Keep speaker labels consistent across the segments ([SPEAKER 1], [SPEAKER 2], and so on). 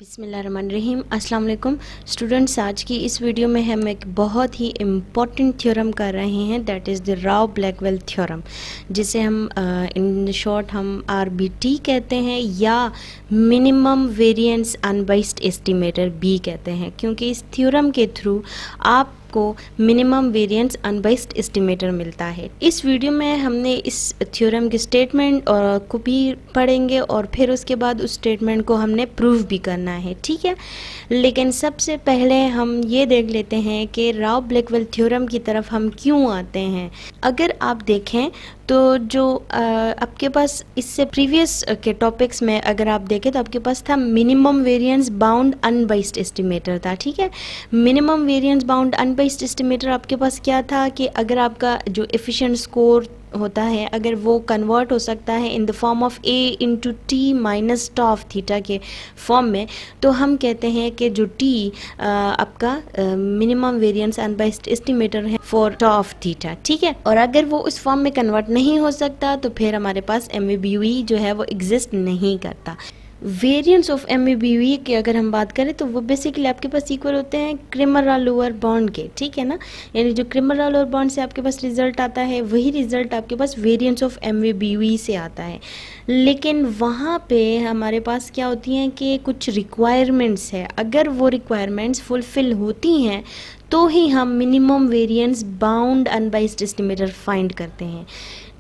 [SPEAKER 1] बिस्मिल्लाहिर्रहमानिर्रहीम। अस्सलाम वालेकुम स्टूडेंट्स, आज की इस वीडियो में हम एक बहुत ही इम्पॉर्टेंट थ्योरम कर रहे हैं, that is the Rao Blackwell theorem, जिसे हम इन शॉर्ट हम आरबीटी कहते हैं या मिनिमम वेरिएंस अनबाइस्ड एस्टिमेटर भी कहते हैं, क्योंकि इस थ्योरम के थ्रू आप को मिनिमम वेरिएंस अनबाइस्ड एस्टिमेटर मिलता है। इस वीडियो में हमने इस थ्योरम के स्टेटमेंट को भी पढ़ेंगे और फिर उसके बाद उस स्टेटमेंट को हमने प्रूव भी करना है, ठीक है। लेकिन सबसे पहले हम ये देख लेते हैं कि राव ब्लैकवेल थ्योरम की तरफ हम क्यों आते हैं। अगर आप देखें तो जो आपके पास इससे प्रीवियस के टॉपिक्स में अगर आप देखें तो आपके पास था minimum variance bound unbiased estimator था, ठीक है। Minimum variance bound unbiased estimator आपके पास क्या था कि अगर आपका जो एफिशिएंट स्कोर होता है अगर वो कन्वर्ट हो सकता है in the form of a into T minus tau of theta के फॉर्म में, तो हम कहते हैं कि जो t आपका मिनिमम वेरिएंस अनबाइस्ड एस्टिमेटर है फॉर टॉ ऑफ थीटा, ठीक है। और अगर वो उस फॉर्म में कन्वर्ट नहीं हो सकता तो फिर हमारे पास MABUE जो है वो एग्जिस्ट नहीं करता। वेरिएंस ऑफ MABUE की अगर हम बात करें तो वो बेसिकली आपके पास इक्वल होते हैं क्रेमर-राउलेवर बॉन्ड के, ठीक है ना। यानी जो क्रेमर-राउलेवर बॉन्ड से आपके पास रिजल्ट आता है वही रिजल्ट आपके पास वेरिएंस ऑफ MABUE से आता है। लेकिन वहाँ पे हमारे पास क्या होती हैं कि कुछ रिक्वायरमेंट्स है, अगर वो रिक्वायरमेंट्स फुलफिल होती हैं तो ही हम minimum variance bound unbiased estimator find करते हैं,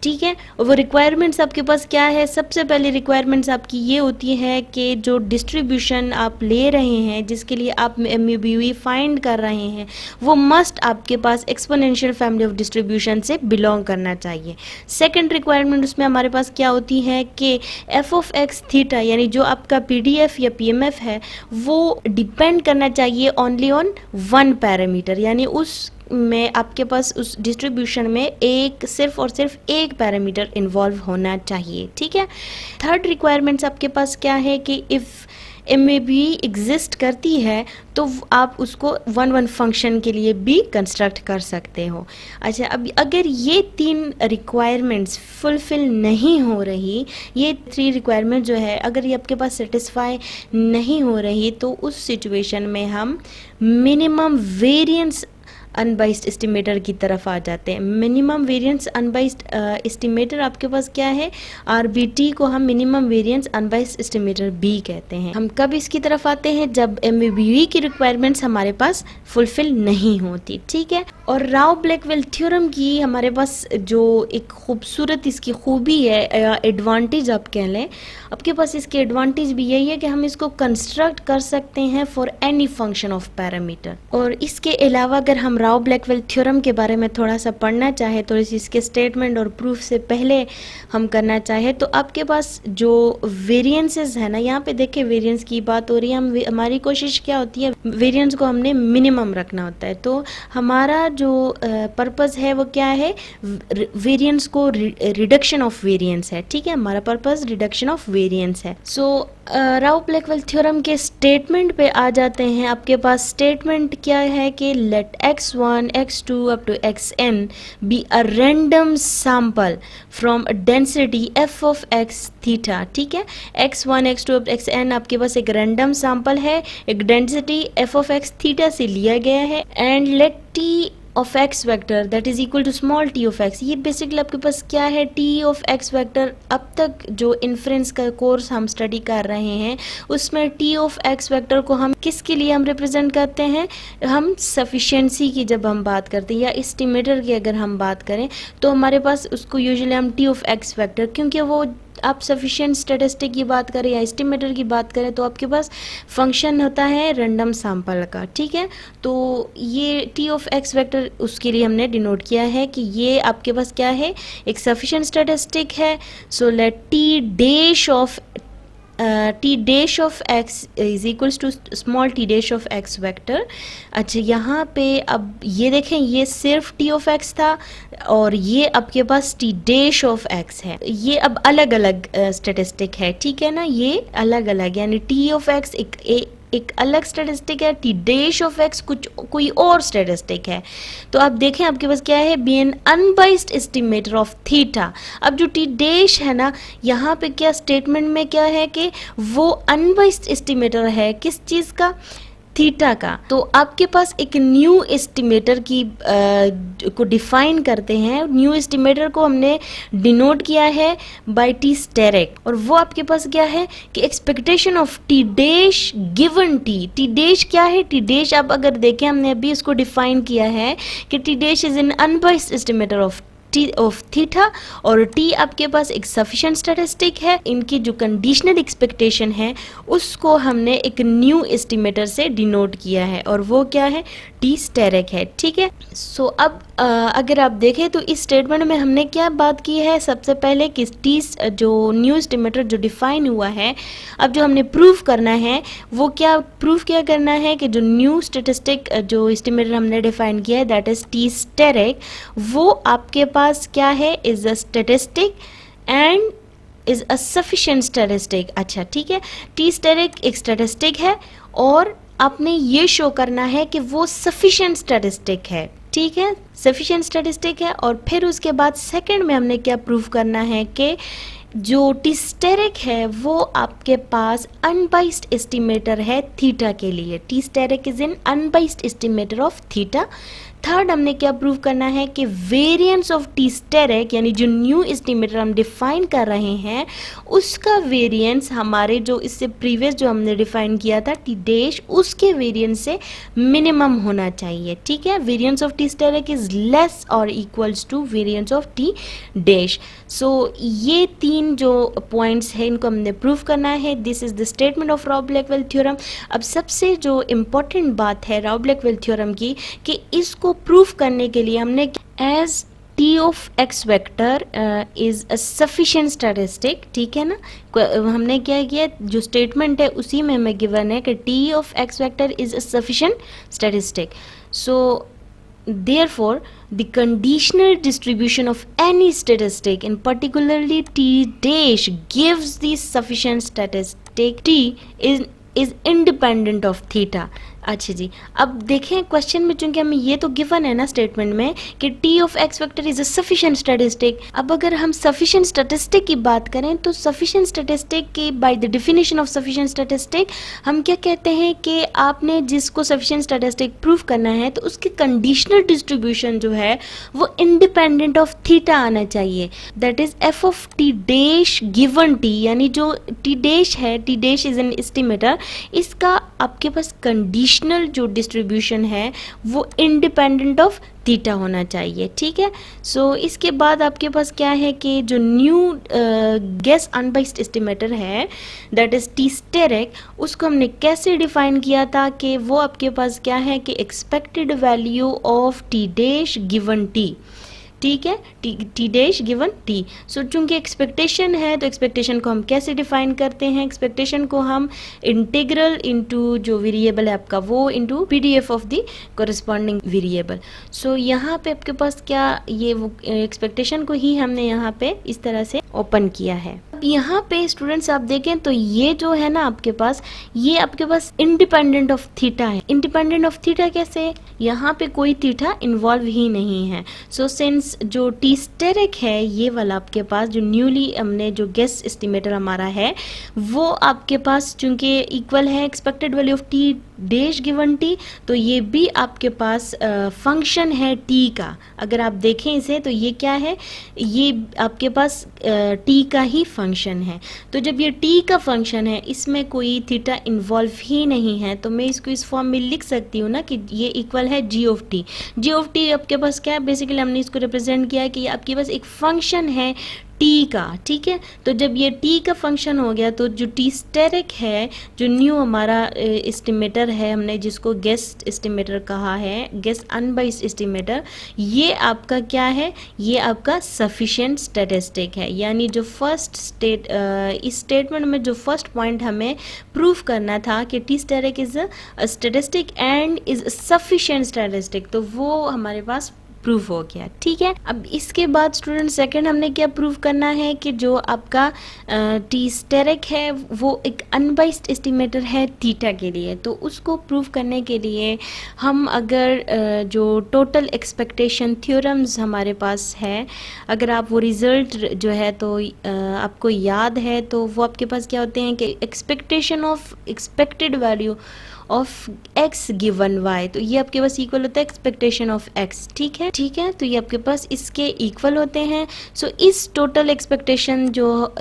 [SPEAKER 1] ठीक है। और वो रिक्वायरमेंट्स आपके पास क्या है, सबसे पहले रिक्वायरमेंट्स आपकी ये होती है कि जो डिस्ट्रीब्यूशन आप ले रहे हैं जिसके लिए आप MABUE फाइंड कर रहे हैं वो मस्ट आपके पास एक्सपोनेंशियल फैमिली ऑफ डिस्ट्रीब्यूशन से बिलोंग करना चाहिए। सेकंड रिक्वायरमेंट उसमें हमारे पास क्या होती है कि f ऑफ x थीटा यानी जो आपका PDF या PMF है वो डिपेंड करना चाहिए ओनली ऑन वन पैरामीटर, यानी उस में आपके पास उस डिस्ट्रीब्यूशन में एक सिर्फ और सिर्फ एक पैरामीटर इन्वॉल्व होना चाहिए, ठीक है। थर्ड रिक्वायरमेंट्स आपके पास क्या है कि इफ़ MABUE एग्जिस्ट करती है तो आप उसको वन फंक्शन के लिए भी कंस्ट्रक्ट कर सकते हो। अच्छा, अब अगर ये तीन रिक्वायरमेंट्स फुलफिल नहीं हो रही, ये थ्री रिक्वायरमेंट जो है अगर ये आपके पास सेटिस्फाई नहीं हो रही तो उस सिचुएशन में हम मिनिमम वेरिएंस अनबाइस्ड एस्टिमेटर की तरफ आ जाते हैं। मिनिमम वेरिएंस अनबाइस्ड एस्टिमेटर आपके पास क्या है, आरबीटी को हम मिनिमम वेरिएंस अनबाइस्ड एस्टिमेटर भी कहते हैं। हम कब इसकी तरफ आते हैं, जब MABUE की रिक्वायरमेंट्स हमारे पास फुलफिल नहीं होती, ठीक है। और राव ब्लैकवेल थ्योरम की हमारे पास जो एक खूबसूरत इसकी खूबी है या एडवांटेज आप कह लें, आपके पास इसके एडवांटेज भी यही है कि हम इसको कंस्ट्रक्ट कर सकते हैं for any function of parameter. और इसके अलावा अगर हम राव ब्लैकवेल थ्योरम के बारे में थोड़ा सा पढ़ना चाहे तो इसके स्टेटमेंट और प्रूफ से पहले हम करना चाहे तो आपके पास जो वेरिएंसेस है ना, यहाँ पे देखिए वेरिएंस की बात हो रही है, हमारी कोशिश क्या होती है, वेरिएंस को हमने मिनिमम रखना होता है। तो हमारा जो पर्पस है वो क्या है, वेरिएंस को रिडक्शन ऑफ वेरिएंस है, ठीक है। हमारा पर्पस रिडक्शन ऑफ वेरिएंस है। सो राव ब्लैकवेल थ्योरम के स्टेटमेंट पे आ जाते हैं। आपके पास स्टेटमेंट क्या है कि late x1 x2 up to xn be a random sample from a density f of x theta, ठीक है। x1 x2 up to xn आपके पास एक रैंडम सैंपल है, एक density f of x theta से लिया गया है, and let t of X vector that is equal to small t of x। ये बेसिकली आपके पास क्या है, t ऑफ x वेक्टर। अब तक जो इन्फ्रेंस का कोर्स हम स्टडी कर रहे हैं उसमें t ऑफ x वेक्टर को हम किसके लिए हम रिप्रेजेंट करते हैं, हम सफिशिएंसी की जब हम बात करते हैं या एस्टिमेटर की अगर हम बात करें तो हमारे पास उसको यूजुअली हम t ऑफ x वेक्टर, क्योंकि वो आप सफिशिएंट स्टैटिस्टिक की बात करें या एस्टिमेटर की बात करें तो आपके पास फंक्शन होता है रैंडम सैंपल का, ठीक है। तो ये t ऑफ x वेक्टर उसके लिए हमने डिनोट किया है कि ये आपके पास क्या है, एक सफिशिएंट स्टैटिस्टिक है। So let t dash of x is equals to small t dash of x vector. अच्छा, यहाँ पे अब ये देखें ये सिर्फ t ऑफ x था और ये आपके पास t डैश ऑफ x है, ये अब अलग अलग स्टैटिस्टिक है, ठीक है ना, ये अलग अलग, यानी t ऑफ x एक अलग स्टैटिस्टिक है, टी डैश ऑफ एक्स कुछ कोई और स्टैटिस्टिक है। तो आप देखें आपके पास क्या है, be an unbiased estimator of theta. अब जो टी डैश है ना, यहाँ पे क्या स्टेटमेंट में क्या है कि वो अनबाइस्ड एस्टिमेटर है किस चीज़ का, थीटा का। तो आपके पास एक न्यू एस्टिमेटर की को डिफाइन करते हैं। न्यू एस्टिमेटर को हमने डिनोट किया है बाय टी स्टेरिक, और वो आपके पास क्या है कि expectation of T dash given T. T dash क्या है, टी डैश आप अगर देखें हमने अभी इसको डिफाइन किया है कि T dash is an unbiased estimator of theta, और टी आपके पास एक सफिशिएंट स्टैटिस्टिक है। इनकी जो कंडीशनल एक्सपेक्टेशन है उसको हमने एक न्यू एस्टिमेटर से डिनोट किया है, और वो क्या है, टी स्टेरिक है। ठीक है, सो अब अगर आप देखें तो इस स्टेटमेंट में हमने क्या बात की है, सबसे पहले कि टी जो न्यू एस्टिमेटर जो डिफाइन हुआ है, अब जो हमने प्रूफ करना है वो क्या प्रूफ क्या करना है कि जो न्यू स्टैटिस्टिक जो एस्टिमेटर हमने डिफाइन किया है दैट इज टी स्टेरिक, वो आपके पास क्या है, is a statistic and is a sufficient statistic. अच्छा ठीक है, टी स्टेरिक एक स्टैटिस्टिक है और आपने ये शो करना है कि वो सफिशिएंट स्टैटिस्टिक है। ठीक है, सफिशिएंट स्टैटिस्टिक है, और फिर उसके बाद सेकंड में हमने क्या प्रूफ करना है कि जो टी स्टेरिक है वो आपके पास अनबाइस्ड एस्टिमेटर है थीटा के लिए। T asterisk is an unbiased estimator of theta. Third हमने क्या प्रूव करना है कि वेरिएंस ऑफ टी स्टेरिक, यानी जो न्यू एस्टिमेटर हम डिफाइन कर रहे हैं उसका वेरिएंस हमारे जो इससे प्रीवियस जो हमने डिफाइन किया था टी डैश, उसके वेरिएंस से मिनिमम होना चाहिए। ठीक है, variance of T asterisk is less और equals to variance of T dash. So ये तीन जो पॉइंट्स हैं इनको हमने प्रूव करना है। This is the statement of Rao Blackwell theorem. अब सबसे जो इम्पोर्टेंट बात है राव ब्लैकवेल थ्योरम की कि इसको प्रूफ करने के लिए हमने as T of X vector is a sufficient statistic. ठीक है ना, हमने क्या किया, जो स्टेटमेंट है उसी में हमें गिवन है कि T of X vector is a sufficient statistic. So therefore the conditional distribution of any statistic, in particularly t dash, gives the sufficient statistic t is independent of theta। अच्छा जी, अब देखें question में चूंकि हमें ये तो गिवन है ना स्टेटमेंट में कि T of X vector is a sufficient statistic. अब अगर हम सफिशिएंट स्टैटिस्टिक की बात करें तो सफिशिएंट स्टैटिस्टिक के by the definition of sufficient statistic हम क्या कहते हैं कि आपने जिसको सफिशिएंट स्टैटिस्टिक प्रूफ करना है तो उसकी कंडीशनल डिस्ट्रीब्यूशन जो है वो इंडिपेंडेंट ऑफ थीटा आना चाहिए। That is F of T dash given T, यानी जो टी डैश है, T dash is N estimator, इसका आपके पास कंडीशनल जो डिस्ट्रीब्यूशन है वो इंडिपेंडेंट ऑफ थीटा होना चाहिए। ठीक है, सो इसके बाद आपके पास क्या है कि जो न्यू गेस अनबाइस्ड एस्टिमेटर है दैट इज टी स्टेरिक, उसको हमने कैसे डिफाइन किया था कि वो आपके पास क्या है कि expected value of T dash given T. ठीक है, टी डैश गिवन टी। सो चूंकि एक्सपेक्टेशन है तो एक्सपेक्टेशन को हम कैसे डिफाइन करते हैं, एक्सपेक्टेशन को हम इंटीग्रल इनटू जो वेरिएबल है आपका वो into PDF of the corresponding variable. So यहाँ पे आपके पास क्या ये वो एक्सपेक्टेशन को ही हमने यहाँ पे इस तरह से ओपन किया है। अब यहाँ पे स्टूडेंट्स आप देखें तो ये जो है ना आपके पास, ये आपके पास इंडिपेंडेंट ऑफ थीटा है। इंडिपेंडेंट ऑफ थीटा कैसे, यहाँ पे कोई थीटा इन्वॉल्व ही नहीं है। सो सिंस जो टी स्टेरिक है ये वाला आपके पास जो न्यूली हमने जो गेस एस्टिमेटर हमारा है वो आपके पास चूंकि इक्वल है expected value of T dash given T, तो ये भी आपके पास फंक्शन है टी का। अगर आप देखें इसे तो ये क्या है, ये आपके पास टी का ही फंक्शन है। तो जब ये टी का फंक्शन है इसमें कोई थीटा इन्वॉल्व ही नहीं है, तो मैं इसको इस फॉर्म में लिख सकती हूँ ना कि ये इक्वल है G of T. G of T आपके पास क्या है, बेसिकली हमने इसको रिप्रेजेंट किया है कि आपके पास एक फंक्शन है टी का। ठीक है, तो जब ये टी का फंक्शन हो गया तो जो टी स्टेरिक है, जो न्यू हमारा एस्टिमेटर है, हमने जिसको गेस एस्टिमेटर कहा है, गेस अनबाइस्ड एस्टिमेटर, ये आपका क्या है, ये आपका सफिशिएंट स्टैटिस्टिक है। यानी जो फर्स्ट इस स्टेटमेंट में जो फर्स्ट पॉइंट हमें प्रूफ करना था कि T asterisk is a statistic and is sufficient statistic, तो वो हमारे पास प्रूफ हो गया। ठीक है, अब इसके बाद स्टूडेंट सेकंड हमने क्या प्रूफ करना है कि जो आपका टी स्टेरिक है वो एक अनबाइस्ड एस्टिमेटर है थीटा के लिए। तो उसको प्रूफ करने के लिए हम अगर जो टोटल एक्सपेक्टेशन थ्योरम्स हमारे पास है, अगर आप वो रिजल्ट जो है तो आपको याद है, तो वो आपके पास क्या होते हैं कि expectation of expected value of x given y, तो ये आपके पास इक्वल होता है एक्सपेक्टेशन ऑफ x। ठीक है, ठीक है, तो ये आपके पास इसके इक्वल होते हैं। सो इस टोटल एक्सपेक्टेशन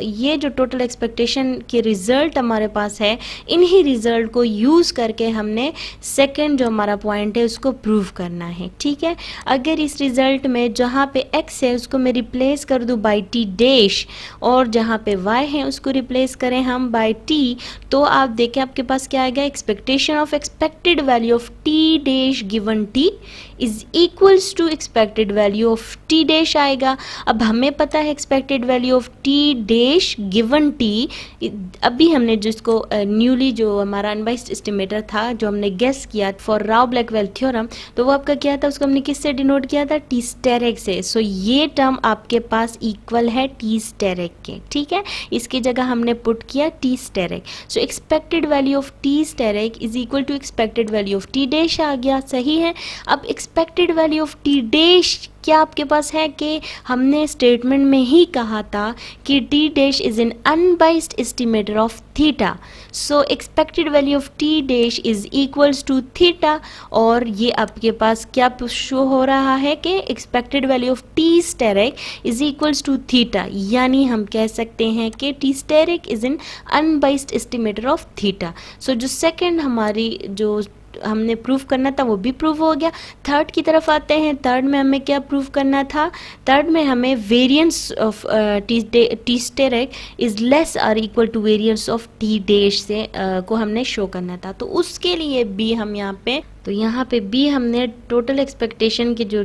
[SPEAKER 1] ये जो टोटल एक्सपेक्टेशन के रिजल्ट हमारे पास है, इन्हीं रिजल्ट को यूज़ करके हमने सेकंड जो हमारा पॉइंट है उसको प्रूव करना है। ठीक है, अगर इस रिजल्ट में जहाँ पे x है उसको मैं रिप्लेस कर दूँ बाई t डैश, और जहाँ पे y है उसको रिप्लेस करें हम बाई t, तो आप देखें आपके पास क्या आएगा, expectation of expected value of t dash given t is equals to expected value of t dash आएगा। अब हमें पता है expected value of t dash given t, अभी हमने जिसको न्यूली जो हमारा अनबाइस्ड एस्टिमेटर था जो हमने गेस किया फॉर राव ब्लैकवेल थ्योरम, तो वो आपका क्या था, उसको हमने किससे डिनोट किया था, टी स्टेरिक से। सो ये टर्म आपके पास इक्वल है टी स्टेरिक के। ठीक है, इसकी जगह हमने पुट किया T asterisk. So expected value of T asterisk is equal to expected value of T dash आ गया। सही है, अब expected value of T dash क्या आपके पास है कि हमने स्टेटमेंट में ही कहा था कि T dash is an unbiased estimator of theta. So expected value of T dash is equals to theta, और ये आपके पास क्या शो हो रहा है कि expected value of T asterisk is equals to theta, यानी हम कह सकते हैं कि T asterisk is an unbiased estimator of theta. So जो सेकंड हमारी जो हमने प्रूफ करना था वो भी प्रूफ हो गया। थर्ड की तरफ आते हैं। थर्ड में हमें क्या प्रूफ करना था, थर्ड में हमें variance of T asterisk is less और equal to variance of T dash से को हमने शो करना था। तो उसके लिए भी हम यहाँ पे भी हमने टोटल एक्सपेक्टेशन के जो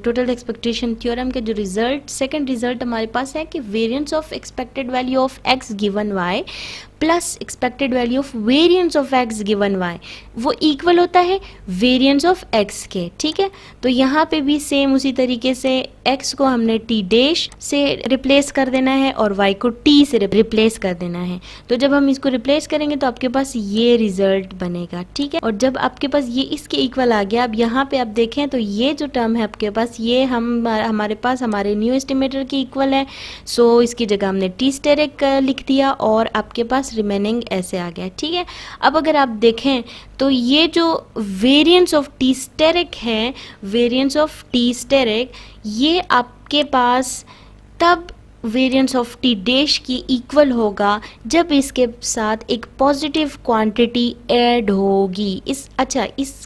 [SPEAKER 1] टोटल एक्सपेक्टेशन थ्योरम के जो रिजल्ट सेकंड रिजल्ट हमारे पास है कि variance of expected value of x given y plus expected value of variance of x given y वो इक्वल होता है वेरिएंस ऑफ x के। ठीक है, तो यहाँ पे भी सेम उसी तरीके से x को हमने t डैश से रिप्लेस कर देना है और y को t से रिप्लेस कर देना है। तो जब हम इसको रिप्लेस करेंगे तो आपके पास ये रिजल्ट बनेगा। ठीक है, और जब आपके पास ये इसके इक्वल आ गया, अब यहाँ पे आप देखें तो ये जो टर्म है आपके पास ये हमारे पास हमारे न्यू एस्टिमेटर के इक्वल है। सो इसकी जगह हमने टी स्टेरिक लिख दिया और आपके पास रिमेनिंग ऐसे आ गया। ठीक है, अब अगर आप देखें तो ये जो वेरिएंस ऑफ टी स्टेरिक है, वेरिएंस ऑफ टी स्टेरिक, ये आपके पास तब वेरिएंस ऑफ टी डैश की इक्वल होगा जब इसके साथ एक पॉजिटिव क्वांटिटी ऐड होगी। इस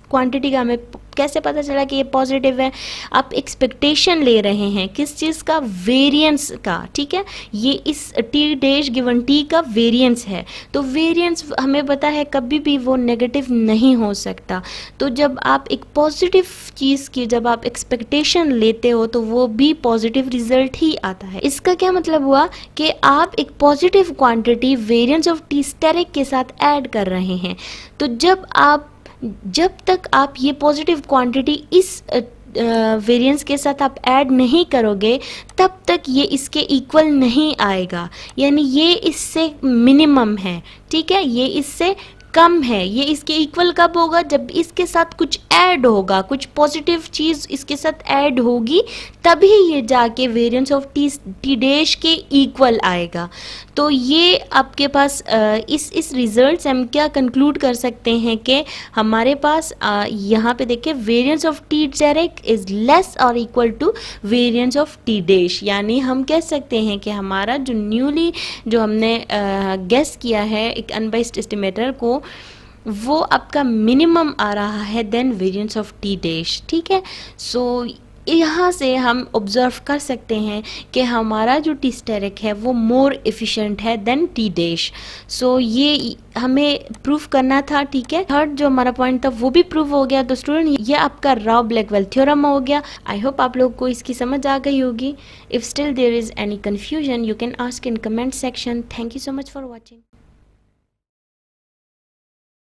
[SPEAKER 1] क्वांटिटी का हमें कैसे पता चला कि ये पॉजिटिव है, आप एक्सपेक्टेशन ले रहे हैं किस चीज़ का, वेरिएंस का। ठीक है, ये इस टी डैश गिवन टी का वेरिएंस है, तो वेरिएंस हमें पता है कभी भी वो नेगेटिव नहीं हो सकता। तो जब आप एक पॉजिटिव चीज़ की जब आप एक्सपेक्टेशन लेते हो तो वो भी पॉजिटिव रिजल्ट ही आता है। इसका क्या मतलब हुआ कि आप एक positive quantity variance of T asterisk के साथ ऐड कर रहे हैं। तो जब तक आप ये पॉजिटिव क्वांटिटी इस वेरिएंस के साथ आप ऐड नहीं करोगे तब तक ये इसके इक्वल नहीं आएगा, यानी ये इससे मिनिमम है। ठीक है, ये इससे कम है। ये इसके इक्वल कब होगा, जब इसके साथ कुछ ऐड होगा, कुछ पॉजिटिव चीज़ इसके साथ ऐड होगी, तभी ये जाके वेरिएंस ऑफ टी डैश के इक्वल आएगा। तो ये आपके पास इस रिजल्ट से हम क्या कंक्लूड कर सकते हैं कि हमारे पास यहाँ पे देखिए variance of T asterisk is less और equal to variance of T dash, यानी हम कह सकते हैं कि हमारा जो न्यूली जो हमने गेस किया है एक अनबाइस्ड एस्टिमेटर को, वो आपका मिनिमम आ रहा है than variance of T dash. ठीक है, सो यहाँ से हम ऑब्जर्व कर सकते हैं कि हमारा जो टी स्टेरिक है वो मोर एफिशिएंट है देन टी डैश। सो ये हमें प्रूफ करना था। ठीक है, थर्ड जो हमारा पॉइंट था वो भी प्रूफ हो गया। तो स्टूडेंट ये आपका राव ब्लैकवेल थ्योरम हो गया। आई होप आप लोग को इसकी समझ आ गई होगी। If still there is any confusion you can ask in comment section. Thank you so much for watching.